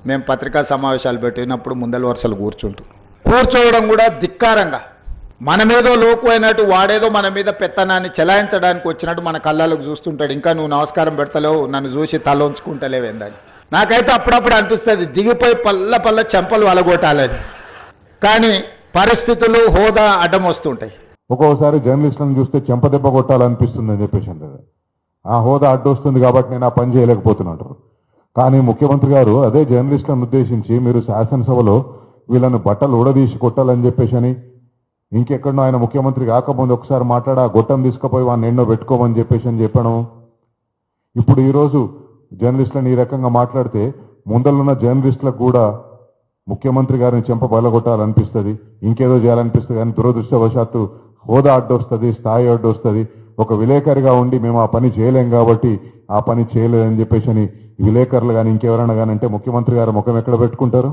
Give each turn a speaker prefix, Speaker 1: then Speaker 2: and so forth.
Speaker 1: మేము పత్రికా సమావేశాలు పెట్టినప్పుడు ముందల వరుసలు కూర్చోవడం కూడా ధిక్కారంగా మన మీదో లోకు అయినట్టు వాడేదో మన మీద పెత్తనాన్ని చెలాయించడానికి వచ్చినట్టు మన కళ్ళకు చూస్తుంటాడు. ఇంకా నువ్వు నమస్కారం పెడతలేవు, నన్ను చూసి తల ఉంచుకుంటలేవేందని. నాకైతే అప్పుడప్పుడు అనిపిస్తుంది దిగిపోయి పల్ల చెంపలు వలగొట్టాలని. కానీ పరిస్థితులు హోదా అడ్డం వస్తుంటాయి.
Speaker 2: ఒక్కోసారి జర్నలిస్టులను చూస్తే చెంపదెబ్బ కొట్టాలనిపిస్తుంది అని చెప్పేసి అంటారు. ఆ హోదా అడ్డొస్తుంది కాబట్టి నేను ఆ పని చేయలేకపోతున్నట్టు. కానీ ముఖ్యమంత్రి గారు అదే జర్నలిస్టులను ఉద్దేశించి మీరు శాసనసభలో వీళ్ళను బట్టలు ఊడదీసి కొట్టాలని చెప్పేసి అని ఇంకెక్కడో ఆయన ముఖ్యమంత్రి కాకముందు ఒకసారి మాట్లాడి ఆ గొట్టం తీసుకుపోయి వాడిని ఎన్నో పెట్టుకోమని చెప్పేసి అని చెప్పడం. ఇప్పుడు ఈరోజు జర్నలిస్టులను ఈ రకంగా మాట్లాడితే ముందలున్న జర్నలిస్టులకు కూడా ముఖ్యమంత్రి గారిని చెంప బలగొట్టాలనిపిస్తుంది, ఇంకేదో చేయాలనిపిస్తుంది. కానీ దురదృష్టవశాత్తు హోదా అడ్డొస్తుంది, స్థాయి అడ్డొస్తుంది. ఒక విలేకరిగా ఉండి మేము ఆ పని చేయలేం కాబట్టి ఆ పని చేయలేదని చెప్పేసి అని విలేకరులు కానీ ఇంకెవరైనా కానీ అంటే ముఖ్యమంత్రి గారు ముఖం ఎక్కడ పెట్టుకుంటారు?